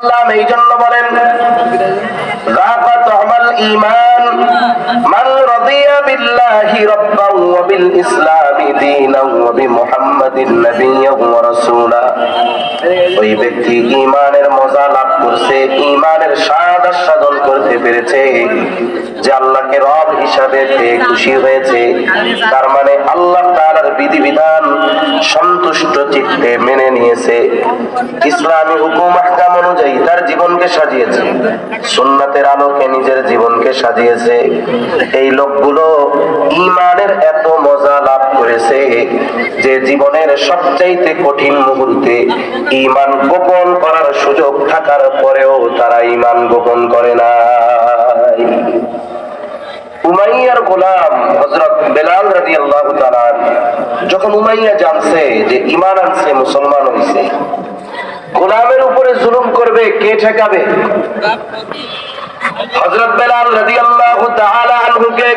এই জন্য বলেন যাকা তামাল ঈমান মান রাদিয়া বিল্লাহি রাব্বান ওয়া বিল ইসলামি দীনান ওয়া বিমুহাম্মাদিন নাবিয়্যান ওয়া রাসূলা। ওই ব্যক্তি ঈমানের মজা লাভ করছে, ঈমানের স্বাদ আস্বাদন করতে পেরেছে, যে আল্লাহকে রব হিসাবে পেয়ে খুশি হয়েছে। তার মানে আল্লাহ তাআলার বিধিবিধান সন্তুষ্ট চিত্তে মেনে নিয়েছে, ইসলামী হুকুম আহকাম অনুযায়ী তার জীবনকে সাজিয়েছে, সুন্নাতের আলোকে নিজের জীবনকে সাজিয়েছে। এই লোকগুলো ঈমানের এত মজা লাভ করেছে যে জীবনের সবচাইতে কঠিন মুহূর্তে ঈমান গোপন করার সুযোগ থাকার পরেও তারা ঈমান গোপন করে না। উমাইয়ার গোলাম হযরত বেলাল রাদিয়াল্লাহু তাআলা যখন উমাইয়া জানছে যে ঈমান আনছে, মুসলমান হইছে, গোলামের উপরে জুলুম করবে, কে ঠেকাবে? হযরত বেলাল রাদিয়াল্লাহু তাআলা আনহুকে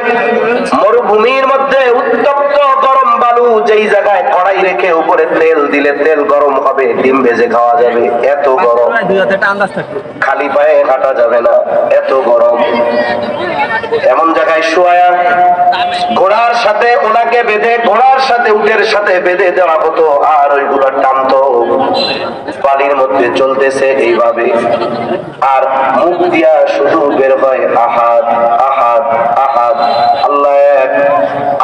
মরুভূমির মধ্যে উত্তপ্ত গরম বালু, যেই জায়গায় কড়াই রেখে উপরে তেল দিলে তেল গরম হবে, ডিম ভেজে খাওয়া যাবে, এত গরম, খালি পায়ে হাঁটা যাবে না, এত গরম, এমন জায়গায় শোয়া ঘোড়ার সাথে ওনাকে বেঁধে, ঘোড়ার সাথে উটের সাথে বেঁধে দেওয়া হতো, আর ওইগুলো টানতো, পানির মধ্যে চলতেছে এইভাবে, আর মুখ দিয়া শুধু বের হয় আহাদ আহাদ আহাদ, আল্লাহ এক,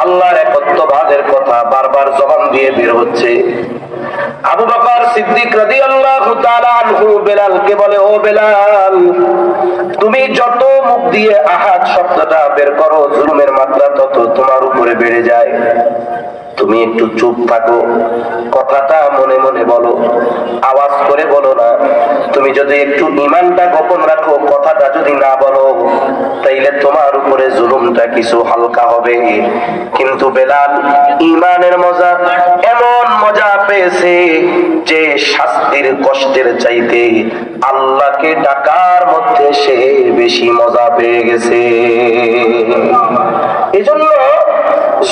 আল্লাহর একত্ববাদের কথা বারবার জবান দিয়ে বের হচ্ছে। আবু বকর সিদ্দিক রাদিয়াল্লাহু তাআলা আনহু বেলালকে বলে, ও বেলাল, তুমি যত মুখ দিয়ে আহাদ শব্দটা বের করো, জুলুমের মাত্রা তত তোমার উপরে বেড়ে যায়। তুমি একটু চুপ থাকো, কথাটা মনে মনে বলো, আওয়াজ করে বলো না। তুমি যদি একটু ঈমানটা গোপন রাখো, কথাটা যদি না বলো, তাইলে তোমার উপরে জুলুমটা কিছু হালকা হবে। কিন্তু বেলাল ঈমানের মজা, এমন মজা পেয়েছে যে শাস্তির কষ্টের চাইতে আল্লাহকে ডাকার মধ্যে সে বেশি মজা পেয়ে গেছে। এজন্য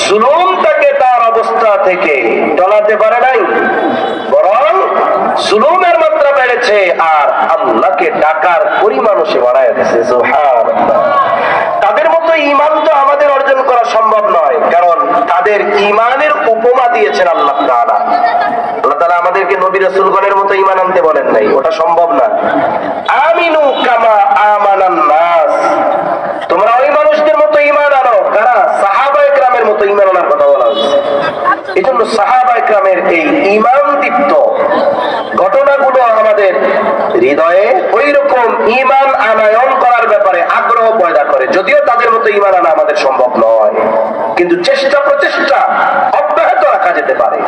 জুলুমটাকে তার অবস্থা থেকে টলাতে পারে নাই, বরং জুলুমের মাত্রা বেড়েছে আর আল্লাহকে ডাকার পরিমাণও সে বাড়ায় দিয়েছে। সুবহানাল্লাহ। তাদের মতো ঈমান তো আমাদের অর্জন করা সম্ভব নয়, কারণ তাদের ঈমানের উপমা দিয়েছেন আল্লাহ তাআলা। আল্লাহ তাআলা আমাদেরকে নবী রাসূলগণের মতো ঈমান আনতে বলেন নাই, ওটা সম্ভব না। আমিনু কামা আমানান নাস, তোমরা ওই মানুষদের মতো ঈমান আনো যারা সাহাবায়ে কেরামের মতো ঈমান আনার কথা বলা হয়েছে। এজন্য সাহাবায়ে কেরামের এই ঈমান দীপ্ত ঘটনাগুলো আমাদের হৃদয়ে ওই রকম ঈমান আনয়ন করার ব্যাপারে আগ্রহ পয়দা করে। যদিও তাদের মতো ঈমান আনা আমাদের সম্ভব নয়, কিন্তু চেষ্টা প্রচেষ্টা অব্যাহত রাখা যেতে পারে।